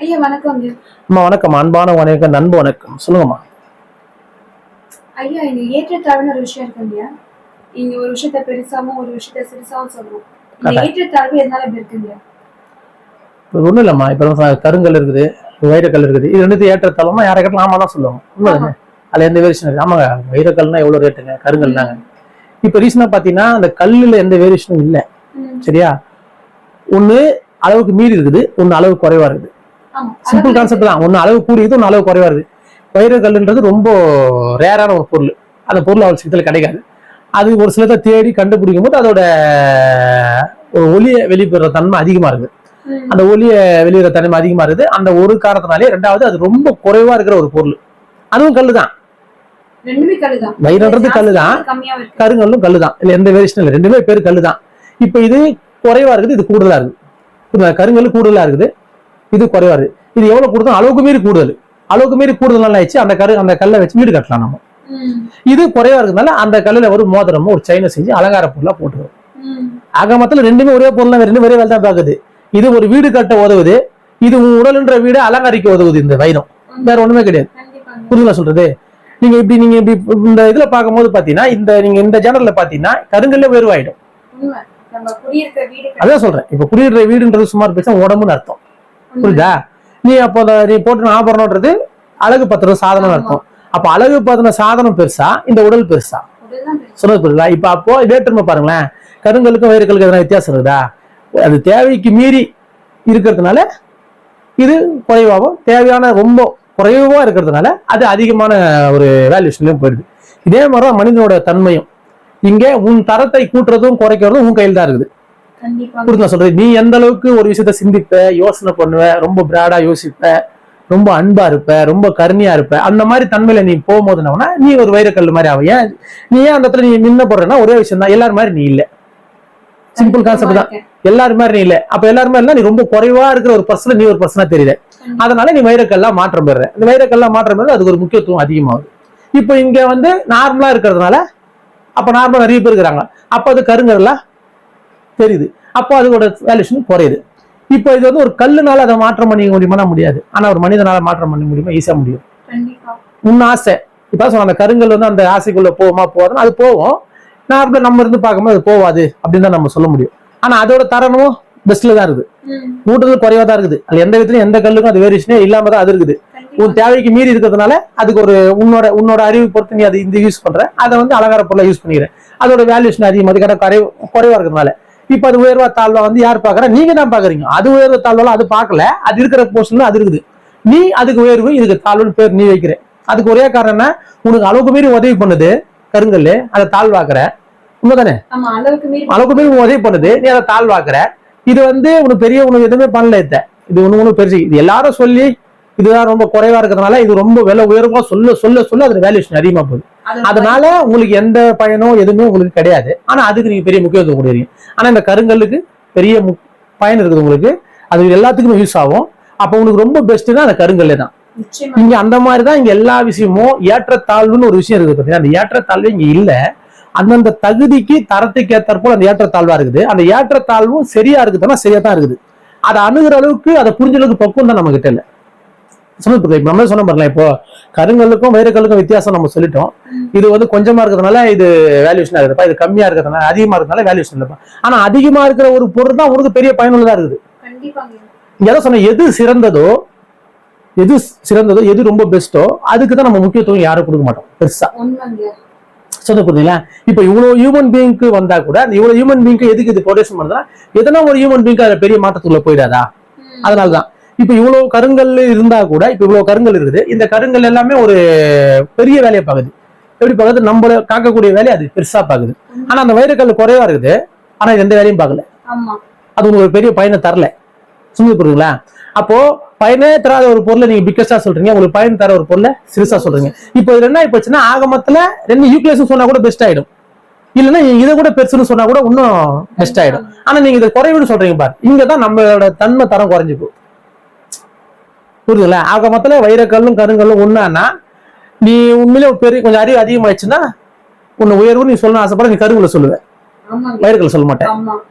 ஐயா வணக்கம். அம்மா வணக்கம். அன்பான வணக்கம், நண்பு வணக்கம். சொல்லுங்கம்மா. ஐயா இங்க ஏற்றத்தாழ்வுன்னு ஒரு விஷயம் இருக்கு இல்லையா? இங்க ஒரு விஷயத்த பெருசாவும் ஒரு விஷயத்த சிறுசாவும் சொல்றோம். இந்த ஏற்றத்தாழ்வு எதனால இப்படி இருக்குங்க? ஒண்ணும் இல்லம்மா. இப்ப கருங்கல் இருக்குது, வைரக்கல் இருக்குது. இது ரெண்டு ஏற்றத்தாழ்வுமா யாரை கேட்டாலும் ஆமா தான் சொல்லுவாங்க. உண்மைதானே? அதுல எந்த வேரியேஷன் இருக்கு? ஆமாங்க, வைரக்கல்னா எவ்வளவு ரேட்டுங்க, கருங்கல்னாங்க. இப்ப ரீசனா பாத்தீங்கன்னா அந்த கல்லுல எந்த வேரியேஷனும் இல்லை. சரியா? ஒண்ணு அளவுக்கு மீறி இருக்குது, ஒண்ணு அளவு குறைவா இருக்குது. சிம்பிள் கான்செப்ட் தான். ஒன்னு அளவு கூடியது, ஒன்னு அளவு குறைவா இருக்கு. வைரக்கல்ன்றது ரொம்ப ரேரான ஒரு பொருள். அந்த பொருள் அவ்வளவு சீக்கிரத்தில் கிடைக்காது. அது ஒரு சிலத்தை தேடி கண்டுபிடிக்கும் போது அதோட ஒளியை வெளிப்படுற தன்மை அதிகமா இருக்கு. அந்த ஒளியை வெளியிடுற தன்மை அதிகமா இருக்குது. அந்த ஒரு காரணத்தினாலே ரெண்டாவது அது ரொம்ப குறைவா இருக்கிற ஒரு பொருள். அதுவும் கல்லுதான். வைரன்றது கல்லுதான், கருங்கல்லும் கல்லுதான். இல்ல எந்த வேரியேஷன் இல்லை, ரெண்டுமே பேரு கல்லுதான். இப்ப இது குறைவா இருக்குது, இது கூடுதலா இருக்குது. கருங்கல் கூடுதலா இருக்குது, இது குறைவா இருக்கு. இது எவ்வளவு கூடுதல்? அளவுக்கு மீறி கூடுதல். அளவுக்கு மீறி கூடுதல் ஆயிடுச்சு. அந்த கல்லை வச்சு வீடு கட்டலாம் நம்ம. இது குறைவா இருக்கிறதுனால அந்த கல்லுல ஒரு மோதிரமும் ஒரு செயினை செஞ்சு அலங்கார பொருளா போட்டுருவோம். ஆக மொத்தம் ரெண்டுமே ஒரே பொருள், ரெண்டு ஒரே வேலை தான் பாக்குது. இது ஒரு வீடு கட்ட உதவுது, இது உடல்ன்ற வீடு அலங்கரிக்க உதவுது. இந்த வைரம் வேற ஒண்ணுமே கிடையாது. புரியுதா சொல்றது? நீங்க இப்படி இந்த இதுல பார்க்கும்போது பாத்தீங்கன்னா, நீங்க இந்த ஜேனல்ல பாத்தீங்கன்னா கருங்கல்ல உயர்வாயிடும். அதான் சொல்றேன். இப்ப குடியிருக்கிற வீடுன்றது சுமார் பேச உடம்புன்னு அர்த்தம். புரியுதா? நீ அப்போ நீ போட்டு ஆபரணம்ன்றது அழகு பத்திர சாதனம் அர்த்தம். அப்ப அழகு பத்தின சாதனம் பெருசா, இந்த உடல் பெருசா? சொன்னது புரியுதா? இப்ப அப்போ வேற்றுமை பாருங்களேன். கருங்கலுக்கும் வைரக்கலுக்கும் எதனா வித்தியாசம் இருக்குதா? அது தேவைக்கு மீறி இருக்கிறதுனால இது குறைவாகவும், தேவையான ரொம்ப குறைவா இருக்கிறதுனால அது அதிகமான ஒரு வேல்யூஷன்லயும் போயிடுது. இதே மாதிரிதான் மனிதனோட தன்மையும். இங்க உன் தரத்தை கூட்டுறதும் குறைக்கிறதும் உன் கையில் தான் இருக்குது. புரியுதா சொல்றது? நீ எந்த அளவுக்கு ஒரு விஷயத்த சிந்திப்ப, யோசனை பண்ணுவ, ரொம்ப பிராடா யோசிப்ப, ரொம்ப அன்பா இருப்ப, ரொம்ப கருணையா இருப்ப, அந்த மாதிரி தன்மையில நீ போகும்போது என்ன நீ ஒரு வைரக்கல் மாதிரி ஆகும். ஏன் நீ ஏன் அந்த இடத்துல நீ நின்ன போடுறனா ஒரே விஷயம் தான், எல்லாரும் மாதிரி நீ இல்ல. சிம்பிள் கான்செப்ட் தான். எல்லாரும் மாதிரி நீ இல்ல. அப்ப எல்லாருமே இல்ல, நீ ரொம்ப குறைவா இருக்கிற ஒரு பர்சன நீ ஒரு பர்சனா தெரியல. அதனால நீ வைரக்கல்லாம் மாற்றம் பெற. இந்த வைரக்கல்லாம் மாற்றம் பெற அதுக்கு ஒரு முக்கியத்துவம் அதிகமாகுது. இப்போ இங்க நார்மலா இருக்கிறதுனால, அப்ப நார்மலா நிறைய பேர் இருக்கிறாங்க, அப்ப அது கருங்கல்ல தெரியுது. அப்போ அதோட வேல்யூஷன் குறையுது. இப்போ இது ஒரு கல்லுனால அதை மாற்றம் பண்ணிக்க முடியுமா? முடியாது. ஆனா ஒரு மனிதனால மாற்றம் பண்ண முடியுமா? ஈஸியா முடியும். உன் ஆசை இப்ப சொன்ன அந்த கருங்கல் அந்த ஆசைக்குள்ள போகுமா? போதும், அது போவோம். நார்மலா நம்ம இருந்து பார்க்கும்போது அது போவாது அப்படின்னு தான் நம்ம சொல்ல முடியும். ஆனா அதோட தரமும் பெஸ்ட்ல தான் இருக்குது, கூட்டுதல் குறைவா தான் இருக்குது. அது எந்த விதத்துலயும் எந்த கல்லுக்கும் அது வேரியேஷனே இல்லாம தான் அது இருக்குது. உன் தேவைக்கு மீறி இருக்கிறதுனால அதுக்கு ஒரு உன்னோட அறிவு பொறுத்து நீ அதை இந்த யூஸ் பண்ற, அதை அலங்கார பொருளை யூஸ் பண்ணிக்கிறேன். அதோட வேல்யூஷன் அதிகம், அதுக்கான குறைவா இருக்கிறதுனால. இப்ப அது உயர்வா தாழ்வா யார் பாக்குறா? நீங்க தான் பாக்குறீங்க. அது உயர்வு தாழ்வெல்லாம் அது பார்க்கல. அது இருக்கிற போர்ஷன்ல அது இருக்குது. நீ அதுக்கு உயர்வு, இதுக்கு தாழ்வுன்னு பேர் நீ வைக்கிற. அதுக்கு ஒரே காரணம் என்ன? உனக்கு அளவுக்கு மீறி உதவி பண்ணுது கருங்கல், அதை தாழ்வாக்குற. உண்மைதானே? அளவுக்கு மீறி உதவி பண்ணுது, நீ அதை தாழ்வாக்குற. இது உனக்கு பெரிய உனக்கு எதுவுமே பண்ணல. இது ஒண்ணு பெருசு. இது எல்லாரும் சொல்லி இதுதான் ரொம்ப குறைவா இருக்கிறதுனால இது ரொம்ப விலை உயர்வா சொல்ல சொல்ல சொல்ல அது வேல்யூஷன் அதிகமா போகுது. அதனால உங்களுக்கு எந்த பயனோ எதுவுமே உங்களுக்கு கிடையாது. ஆனா அதுக்கு நீங்க பெரிய முக்கியத்துவம் கொடுக்குறீங்க. ஆனா இந்த கருங்கல்லுக்கு பெரிய பயன் இருக்குது உங்களுக்கு. அது எல்லாத்துக்குமே யூஸ் ஆகும். அப்ப உங்களுக்கு ரொம்ப பெஸ்ட்னா அந்த கருங்கல்லே தான். இங்க அந்த மாதிரிதான் இங்க எல்லா விஷயமும் ஏற்றத்தாழ்வுன்னு ஒரு விஷயம் இருக்குது. பார்த்தீங்கன்னா அந்த ஏற்றத்தாழ்வு இங்க இல்ல. அந்தந்த தகுதிக்கு தரத்துக்கு ஏற்றப்போல் அந்த ஏற்றத்தாழ்வா இருக்குது. அந்த ஏற்றத்தாழ்வும் சரியா இருக்குதுன்னா சரியா தான் இருக்குது. அதை அணுகிற அளவுக்கு, அதை புரிஞ்ச அளவுக்கு பக்குவம் தான் நம்ம கிட்ட இல்லை. நம்ம சொன்ன பாருங்களா, இப்போ கருங்கல்லுக்கும் வைரக்கல்லுக்கும் வித்தியாசம் நம்ம சொல்லிட்டோம். இது கொஞ்சமா இருக்கிறதுனால இது வேல்யூஷனா இருக்குதுப்பா, இது கம்மியா இருக்கிறதுனால அதிகமா இருக்கிறதுனால வேல்யூஷன் இல்லப்பா. ஆனா அதிகமா இருக்கிற ஒரு பொருள் தான் உனக்கு பெரிய பயனுள்ளதா இருக்குது. இங்க சொன்ன எது சிறந்ததோ எது ரொம்ப பெஸ்டோ அதுக்குதான் நம்ம முக்கியத்துவம் யாரும் கொடுக்க மாட்டோம் பெருசா. சொல்ல புரியுதுங்களா? இப்ப இவ்வளவு ஹியூமன் பீயிங்க்கு வந்தா கூட அந்த இவ்வளவு ஹியூமன் பீயிங்க்கு எதுக்கு இது ப்ரொடக்ஷன் பண்ணுறா? எதனா ஒரு ஹியூமன் பீயிங்க்கு அதுல பெரிய மாற்றத்துக்குள்ள போயிடாதா? அதனாலதான் இப்ப இவ்வளவு கருங்கல் இருந்தா கூட, இப்ப இவ்வளவு கருங்கல் இருக்குது, இந்த கருங்கல் எல்லாமே ஒரு பெரிய வேலையை பாக்குது. எப்படி பாக்குது? நம்மள காக்கக்கூடிய வேலையை அது பெருசா பாக்குது. ஆனா அந்த வைரக்கல் குறைவா இருக்குது, ஆனா எந்த வேலையும் பார்க்கல. அது உங்களுக்கு ஒரு பெரிய பயனை தரல. சும்மா புரியுதுங்களா? அப்போ பயனே தராத ஒரு பொருளை நீங்க பிக்கஸ்டா சொல்றீங்க, உங்களுக்கு பயன் தர ஒரு பொருளை சிறுசா சொல்றீங்க. இப்போ இது என்ன போச்சுன்னா ஆகமத்துல ரெண்டு யூக்லேஷன் சொன்னா கூட பெஸ்ட் ஆயிடும், இல்லைன்னா இதை கூட பெருசுன்னு சொன்னா கூட இன்னும் பெஸ்ட் ஆயிடும். ஆனா நீங்க இதை குறைவுன்னு சொல்றீங்க பாரு, இங்கதான் நம்மளோட தன்மை தரம் குறைஞ்சு போகும். புரியுதுங்களா? ஆக மொத்தத்துல வைரக்கல்லும் கருங்கல்லும் ஒண்ணான்னா நீ உண்மையிலே பெரிய கொஞ்சம் அறிவு அதிகமாயிடுச்சுன்னா உன்னை உயர்வு நீ சொல்லணும் ஆசைப்பட, நீ கருங்கல்ல சொல்லுவேன், வைரக்கல் சொல்ல மாட்டேன்.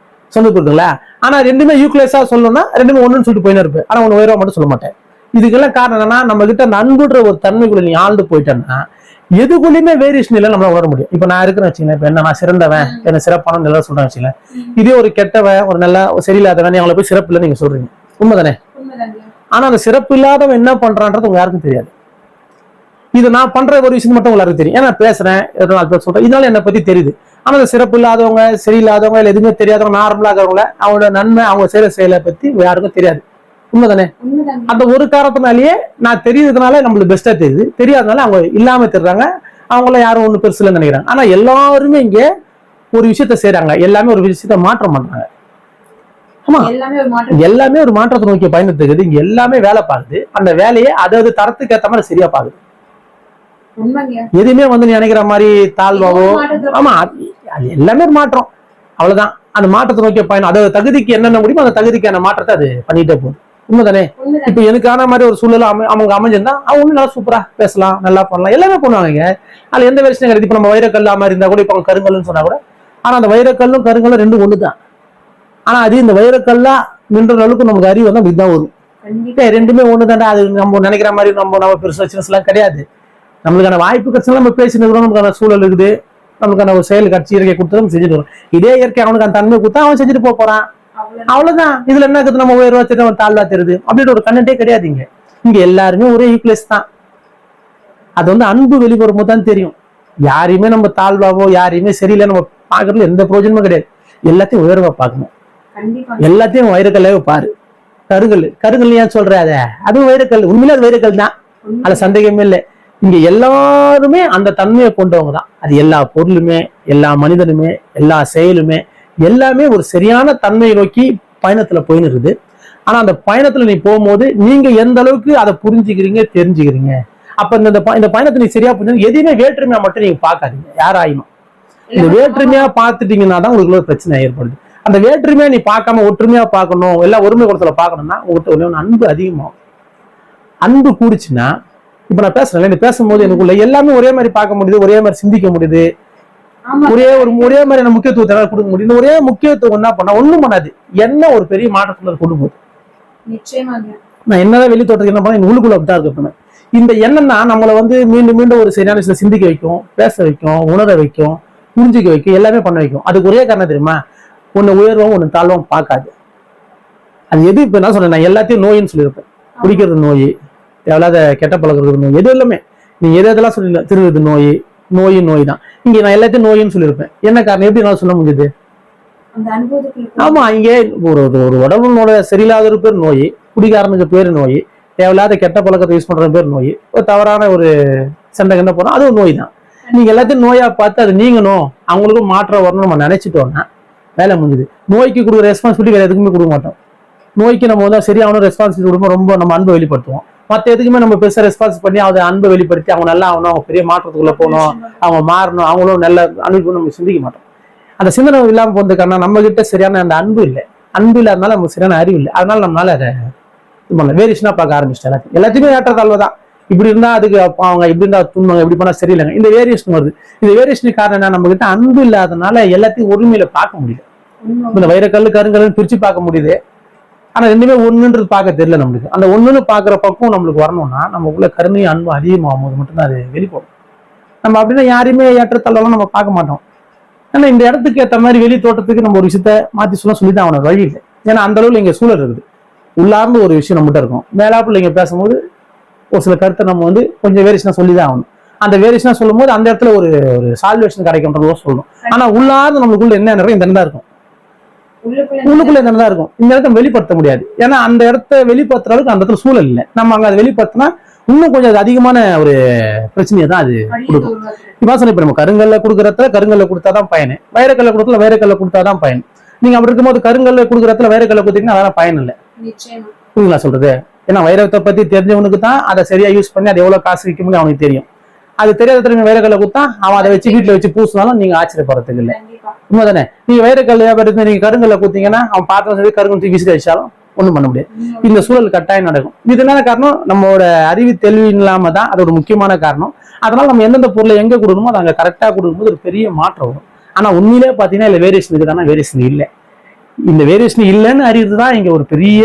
சொந்த இருக்குங்களா? ஆனா ரெண்டுமே யூக்லேஸா சொல்லணும்னா ரெண்டுமே ஒண்ணுன்னு சொல்லிட்டு போயின்னு இருப்பேன். ஆனா ஒன்னு உயர்வா மட்டும் சொல்ல மாட்டேன். இதுக்கெல்லாம் காரணம் என்னன்னா, நம்ம கிட்ட அந்த அன்புன்ற ஒரு தன்மைக்குள்ள நீ ஆழ்ந்து போயிட்டேன்னா எதுக்குள்ளயுமே வேரியேஷன் இல்லை நம்மளால உணர முடியும். இப்ப நான் இருக்கிறேன் வச்சுங்களேன், இப்ப என்ன நான் சிறந்தவன், என்ன சிறப்பான நல்லா சொல்றேன் வச்சுங்களேன். இதே ஒரு கெட்டவன், ஒரு நல்லா சரியில்லாதவன், அவங்கள போய் சிறப்பு இல்லைன்னு நீங்க சொல்றீங்க, உண்மைதானே? ஆனா அந்த சிறப்பு இல்லாதவன் என்ன பண்றான்றது உங்க யாருக்கும் தெரியாது. இது நான் பண்ற ஒரு விஷயம் மட்டும் உங்களுக்கு தெரியும். ஏன்னா பேசுறேன், 4 பேர் சொல்றேன், இதனால என்னை பத்தி தெரியுது. ஆனா அந்த சிறப்பு இல்லாதவங்க, சரியில்லாதவங்க, இல்ல எதுவுமே தெரியாதவங்க, நார்மலா இருக்கிறவங்கள அவங்களோட நன்மை, அவங்க செய்யற செயலை பத்தி யாருக்கும் தெரியாது, உண்மைதானே? அந்த ஒரு காரணத்தினாலேயே நான் தெரியுறதுனால நம்மளுக்கு பெஸ்டா தெரியுது, தெரியாதனால அவங்க இல்லாம தெரிறாங்க, அவங்கள யாரும் ஒண்ணு பெருசு இல்லைன்னு நினைக்கிறாங்க. ஆனா எல்லாருமே இங்க ஒரு விஷயத்த செய்யறாங்க, எல்லாமே ஒரு விஷயத்த மாற்றம் பண்றாங்க. ஆமா, எல்லாமே ஒரு மாற்றத்தை நோக்கிய பயணத்துக்கு இங்க எல்லாமே வேலை பார்க்குது. அந்த வேலையை அதாவது தரத்துக்கு ஏற்ற மாதிரி சரியா பாக்குது. எதுவுமே வந்து நீ நினைக்கிற மாதிரி தாழ்வாவோ, ஆமா அது எல்லாமே ஒரு மாற்றம், அவ்வளவுதான். அந்த மாற்றத்தை நோக்கிய பயணம், அதாவது தகுதிக்கு என்னென்ன முடியுமோ அந்த தகுதிக்கான மாற்றத்தை அது பண்ணிட்டே போகுது, உண்மைதானே? இப்ப எனக்கான மாதிரி ஒரு சூழல் அவங்க அமைஞ்சிருந்தா அவங்க நல்லா சூப்பரா பேசலாம், நல்லா பண்ணலாம், எல்லாமே பண்ணுவாங்க. அதுல எந்த விஷயம் கிடையாது. இப்ப நம்ம வைரக்கல்லா மாதிரி இருந்தா கூட, இப்ப கருங்கல்னு சொன்னா கூட, ஆனா அந்த வைரக்கல்லும் கருங்கல்லும் ரெண்டும் ஒண்ணுதான். ஆனா அது இந்த வைரக்கல்லா நின்ற அளவுக்கு நமக்கு அறிவு வந்து இதுதான் வரும். ரெண்டுமே ஒண்ணுதான்டா, அது நம்ம நினைக்கிற மாதிரி நம்ம பெருசா எல்லாம் கிடையாது. நம்மளுக்கான வாய்ப்பு கிடைச்சா நம்ம பேசினது, நமக்கான சூழல் இருக்குது, நமக்கான ஒரு செயல் கட்சி இயற்கை கொடுத்து நம்ம செஞ்சுட்டு வரோம். இதே இயற்கை அவனுக்கு அந்த தன்மை கொடுத்தா அவன் செஞ்சுட்டு போறான், அவ்வளவுதான். இதுல என்ன இருக்குது, நம்ம உயர்வா தெரியும், தாழ்வா தெரியுது அப்படின்ற ஒரு கண்டென்ட்டே கிடையாது. இங்க எல்லாருமே ஒரே ஈக்குவல்ஸ் தான். அது வந்து அன்பு வெளிவரும் போது தான் தெரியும். யாரையுமே நம்ம தாழ்வாவோ யாரையுமே சரியில்லை நம்ம பாக்குறதுல எந்த பிரயோஜனமும் கிடையாது. எல்லாத்தையும் உயர்வா பார்க்கணும், எல்லாத்தையும் வைரக்கல்லாவே பாரு. கருங்கல் ஏன் சொல்ற, அதுவும் வைரக்கல், உண்மையில அது வைரக்கல் தான், அதுல சந்தேகமே இல்லை. இங்க எல்லாருமே அந்த தன்மையை கொண்டவங்க தான். அது எல்லா பொருளுமே, எல்லா மனிதனுமே, எல்லா செயலுமே எல்லாமே ஒரு சரியான தன்மையை நோக்கி பயணத்துல போயின்னு இருக்குது. ஆனா அந்த பயணத்துல நீ போகும்போது நீங்க எந்த அளவுக்கு அதை புரிஞ்சுக்கிறீங்க, தெரிஞ்சுக்கிறீங்க. அப்ப இந்த பயணத்தை நீ சரியா புரிஞ்சு எதையுமே வேற்றுமையா மட்டும் நீங்க பார்க்காதீங்க யாராயும். இந்த வேற்றுமையா பார்த்துட்டீங்கன்னா தான் உங்களுக்கு பிரச்சனை ஏற்படுது. அந்த வேற்றுமையா நீ பார்க்காம ஒற்றுமையா பார்க்கணும், எல்லாம் ஒருமை குணத்துல பார்க்கணும்னா உங்கள்கிட்ட அன்பு அதிகமாகும். அன்பு கூடுச்சுன்னா, இப்ப நான் பேசுறேன், இந்த பேசும்போது எனக்குள்ள எல்லாமே ஒரே மாதிரி பார்க்க முடியுது, ஒரே மாதிரி சிந்திக்க முடியுது, ஒரே மாதிரி முக்கியத்துவத்தை கொடுக்க முடியும். இந்த ஒரே முக்கியத்துவம் என்ன பண்ணா ஒண்ணும் பண்ணாது, என்ன ஒரு பெரிய மாற்றத்துல கொண்டு போகுது. நான் என்னதான் வெளி தோட்டத்துக்கு என்ன பண்ண, உள்ளுக்குள்ள அப்படிதான் இருப்பேன். இந்த எண்ணம் தான் நம்மளை வந்து மீண்டும் மீண்டும் ஒரு சரியான விஷயத்தை சிந்திக்க வைக்கும், பேச வைக்கும், உணர வைக்கும், புரிஞ்சிக்க வைக்கும், எல்லாமே பண்ண வைக்கும். அதுக்கு ஒரே காரணம் தெரியுமா, ஒன்னு உயர்வும் ஒன்னு தாழ்வும் பார்க்காது. அது எது இப்ப என்ன சொல்றேன், நான் எல்லாத்தையும் நோயின்னு சொல்லியிருப்பேன். குடிக்கிறது நோய், தேவையில்லாத கெட்ட பழக்கிறது நோய், எது எல்லாமே நீங்க எதெல்லாம் சொல்லி திருடுறது நோய் தான். இங்க நான் எல்லாத்தையும் நோயின்னு சொல்லியிருப்பேன். என்ன காரணம், எப்படி நான் சொல்ல முடியுது? ஆமா, இங்கே ஒரு உடம்புனோட சரியில்லாத பேர் நோய், குடிக்காரனுக்கு பேர் நோய், தேவையில்லாத கெட்ட பழக்கத்தை யூஸ் பண்ற பேர் நோய், ஒரு தவறான ஒரு சண்டை என்ன போனா அது ஒரு நோய் தான். நீங்க எல்லாத்தையும் நோயா பார்த்து அது நீங்கணும், அவங்களுக்கும் மாற்றம் வரணும் நம்ம நினைச்சிட்டோம்னா வேலை முடிஞ்சுது. நோய்க்கு கொடுக்குற ரெஸ்பான்சிபிலிட்டி வேற எதுக்குமே கொடுக்க மாட்டோம். நோய்க்கு நம்ம வந்து சரியான ரெஸ்பான்சிபிலிட்டி கொடுப்போம், ரொம்ப நம்ம அன்பை வெளிப்படுத்துவோம். மற்ற எதுக்குமே நம்ம பெருசா ரெஸ்பான்ஸ் பண்ணி அதை அன்பை வெளிப்படுத்தி அவங்க நல்லா ஆகணும், அவங்க பெரிய மாற்றத்துக்குள்ள போகணும், அவங்க மாறணும், அவங்களும் நல்ல அனுப்பணும் நம்ம சிந்திக்க மாட்டோம். அந்த சிந்தனை இல்லாம போனதுக்கான நம்ம கிட்ட சரியான அந்த அன்பு இல்லை, அன்பு இல்லாதனால நமக்கு சரியான அறிவு இல்லை. அதனால நம்மளால அதை இது பண்ணல, வேரியேஷனா பார்க்க ஆரம்பிச்சிட்டேன். எல்லாத்தையுமே ஏற்றத்தாழ்வு தான். இப்படி இருந்தா அதுக்கு அவங்க, இப்படி இருந்தா துண்ணுவாங்க, இப்படி பண்ணா சரியில்லைங்க, இந்த வேரியேஷன் வருது. இந்த வேரியேஷனுக்கு காரணம் என்ன, நம்ம கிட்ட அன்பு இல்லாதனால எல்லாத்தையும் ஒருமையில பார்க்க முடியல. இந்த வைரக்கல் கருங்கல் பிரிச்சு பார்க்க முடியுது, ஆனா ரெண்டுமே ஒண்ணுன்றது பார்க்க தெரியல நம்மளுக்கு. அந்த ஒண்ணுன்னு பாக்குற பக்கம் நம்மளுக்கு வரணும்னா நமக்குள்ள கருணையும் அன்பு அதிகமாகும் போது மட்டும்தான் அது வெளிப்படும். நம்ம அப்படின்னா யாரையுமே ஏற்றத்தாழ்வெல்லாம் நம்ம பார்க்க மாட்டோம். ஏன்னா இந்த இடத்துக்கு ஏற்ற மாதிரி வெளி தோட்டத்துக்கு நம்ம ஒரு விஷயத்த மாத்தி சொல்லிதான் அவனை வழி இல்லை. ஏன்னா அந்த அளவுல இங்க சூழல் இருக்குது, உள்ளார்ந்து ஒரு விஷயம் நம்மகிட்ட இருக்கும். மேலாப்புல இங்க பேசும்போது ஒரு சில கருத்தை நம்ம வந்து கொஞ்சம் வேரியேஷனா சொல்லிதான் ஆகணும். அந்த வேரியேஷனா சொல்லும் போது அந்த இடத்துல ஒரு சால்வேஷன் கிடைக்கும்ன்றதோ சொல்லணும். ஆனா உள்ளார்ந்து நம்மளுக்குள்ள என்ன இந்த தான் இருக்கும், உள்ளுக்குள்ள என்ன தான் இருக்கும். இந்த இடத்த வெளிப்படுத்த முடியாது, ஏன்னா அந்த இடத்த வெளிப்படுத்துற அளவுக்கு அந்த இடத்துல சூழல் இல்லை. நம்ம அங்க அதை வெளிப்படுத்தினா இன்னும் கொஞ்சம் அது அதிகமான ஒரு பிரச்சனையை தான் அது கொடுக்கும். இப்ப இப்ப நம்ம கருங்கல்ல கொடுக்குறதுல கருங்கல்ல கொடுத்தாதான் பயன், வைரக்கல்ல கொடுத்துல வைரக்கல்ல கொடுத்தாதான் பயன். நீங்க அப்படி இருக்கும்போது கருங்கல்ல கொடுக்குறதுல வைரக்கல்ல கொடுத்தீங்கன்னா அதெல்லாம் பயன் இல்லை. புரியுங்களா சொல்றது? ஏன்னா வைரத்தை பத்தி தெரிஞ்சவனுக்கு தான் அதை சரியா யூஸ் பண்ணி அதை எவ்வளவு காசு விற்க முடியும் அவனுக்கு தெரியும். அது தெரியாத நீங்க வைரக்கல்ல கொடுத்தா அவன் அதை வச்சு வீட்டுல வச்சு பூசினாலும் நீங்க ஆச்சரியப்படுறதுக்கு இல்லை, உண்மைதானே? நீங்க வைரக்கல் வியாபாரத்தை நீங்க கருங்கல்ல கொடுத்தீங்கன்னா அவன் பாத்திரம் சரி கருங்கல் தூக்கி விசிறி வச்சாலும் ஒண்ணும் பண்ண முடியாது. இந்த சூழல் கட்டாயம் நடக்கும். இது என்ன காரணம், நம்மளோட அறிவு தெளிவு இல்லாம தான், அது ஒரு முக்கியமான காரணம். அதனால நம்ம எந்தெந்த பொருளை எங்க கொடுக்கணுமோ அதை அங்க கரெக்டா கொடுக்கும்போது ஒரு பெரிய மாற்றம் வரும். ஆனா உண்மையிலே பாத்தீங்கன்னா இல்ல வேரியேஷன் இருக்குதானா, வேரியேஷன் இல்லை. இந்த வேரியேஷன் இல்லைன்னு அறிவுறது தான் இங்க ஒரு பெரிய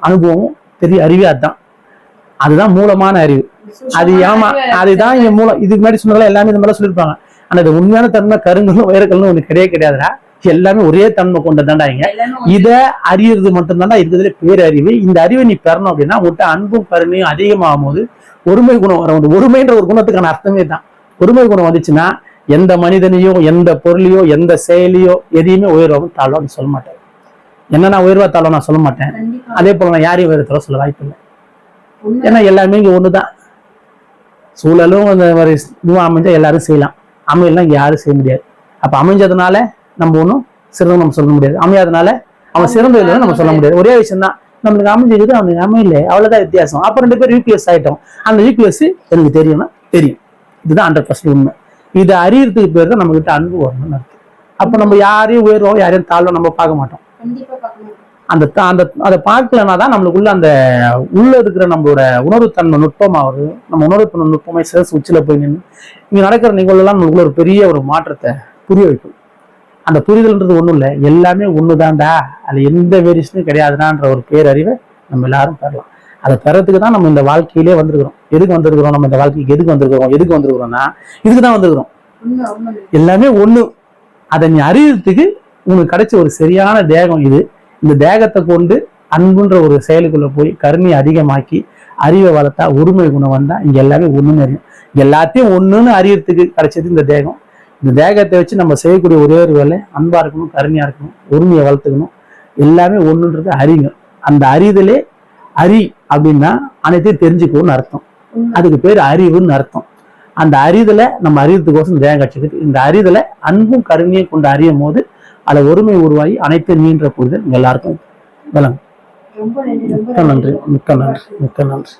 அனுபவம், பெரிய அறிவே அதுதான் மூலமான அறிவு. அது ஏமா அதுதான் இங்க மூலம். இதுக்கு முன்னாடி சொன்னதெல்லாம் எல்லாமே இந்த மாதிரி சொல்லியிருப்பாங்க. ஆனா இது உண்மையான தன்மை கருங்கல்லும் வைரக்கல்லும் ஒண்ணு கிடையாதுடா. எல்லாமே ஒரே தன்மை கொண்டதாண்டா. இங்க இத அறியறது மட்டும்தான்டா இருக்கிறதுல பேரறிவு. இந்த அறிவை நீ பெறணும் அப்படின்னா உங்கள்கிட்ட அன்பும் கருணையும் அதிகமாகும் போது ஒருமை குணம் வரும். ஒருமைன்ற ஒரு குணத்துக்கான அர்த்தமே தான். ஒருமை குணம் வந்துச்சுன்னா எந்த மனிதனையோ எந்த பொருளையோ எந்த செயலியோ எதையுமே உயர்வாகவும் தாழ்வான்னு சொல்ல மாட்டேன். என்னன்னா உயர்வா தாழ்வா நான் சொல்ல மாட்டேன். அதே போல நான் யாரையும் உயர்த்தல சொல்ல வாய்ப்பு இல்லை. ஏன்னா எல்லாமே இங்க ஒண்ணுதான். சூழலும் அந்த மாதிரி அமைஞ்சா எல்லாரும் செய்யலாம். அமையலாம் இங்க யாரும் செய்ய முடியாது. அப்ப அமைஞ்சதுனால நம்ம ஒன்றும் சிறந்த நம்ம சொல்ல முடியாது. அமையாதனால அவன் சிறந்த இல்லைன்னு நம்ம சொல்ல முடியாது. ஒரே விஷயம் தான், நம்மளுக்கு அமைஞ்சிருக்குது அவனுக்கு அமையல, அவ்வளவுதான் வித்தியாசம். அப்ப 2 பேர் யூபிஎஸ் ஆயிட்டோம். அந்த யூபிஎஸ் எனக்கு தெரியும்னா தெரியும். இதுதான் 100% உண்மை. இதை அறியறதுக்கு பேர் தான் நம்ம கிட்ட அன்பு வரணும்னு அர்த்தம். அப்ப நம்ம யாரையும் உயர்வோம் யாரையும் தாழ்வோம் நம்ம பார்க்க மாட்டோம். அதை பார்க்கலன்னா தான் நம்மளுக்குள்ள அந்த உள்ள இருக்கிற நம்மளோட உணர்வு தன்மை நுட்பமாவது, நம்ம உணர்வு தன்மை நுட்பமா சேர்த்து உச்சில போய் நின்று இங்க நடக்கிற நிகழ்வுலாம் நம்மளுக்குள்ள ஒரு பெரிய ஒரு மாற்றத்தை புரிய வைக்கும். அந்த புரிதல்ன்றது ஒண்ணும் இல்லை, எல்லாமே ஒண்ணுதான்டா, அது எந்த வேரியேஷனும் கிடையாதுடான்ற ஒரு பேரறிவை நம்ம எல்லாரும் பெறலாம். அதை பெறத்துக்கு தான் நம்ம இந்த வாழ்க்கையிலே வந்திருக்கிறோம். எதுக்கு வந்திருக்கிறோம்? நம்ம இந்த வாழ்க்கைக்கு எதுக்கு வந்திருக்கிறோம்னா இதுக்குதான் வந்திருக்கிறோம். எல்லாமே ஒண்ணு. அதை நீ அறியறதுக்கு உனக்கு கிடைச்ச ஒரு சரியான தேகம் இது. இந்த தேகத்தை கொண்டு அன்புன்ற ஒரு செயலுக்குள்ள போய் கருணையை அதிகமாக்கி அறிவை வளர்த்தா ஒருமை குணம் வந்தா இங்க எல்லாமே ஒண்ணுன்னு அறியும். எல்லாத்தையும் ஒண்ணுன்னு அறியறதுக்கு கிடைச்சது இந்த தேகம். இந்த தேகத்தை வச்சு நம்ம செய்யக்கூடிய ஒரே ஒரு வேலை அன்பா இருக்கணும், கருணையா இருக்கணும், ஒருமையை வளர்த்துக்கணும். எல்லாமே ஒண்ணுன்றது அறிங்க. அந்த அறிதலே அறி அப்படின்னா அனைத்தையும் தெரிஞ்சுக்கணும்னு அர்த்தம். அதுக்கு பேர் அறிவுன்னு அர்த்தம். அந்த அறிதலை நம்ம அறியறதுக்கோசம் தேகம் கட்சிக்கு இந்த அறிதலை அன்பும் கருணையும் கொண்டு அறியும் போது அதை ஒருமை உருவாகி அனைத்து நீன்ற புரிதல் எல்லாருக்கும் விளங்கும். மிக்க நன்றி.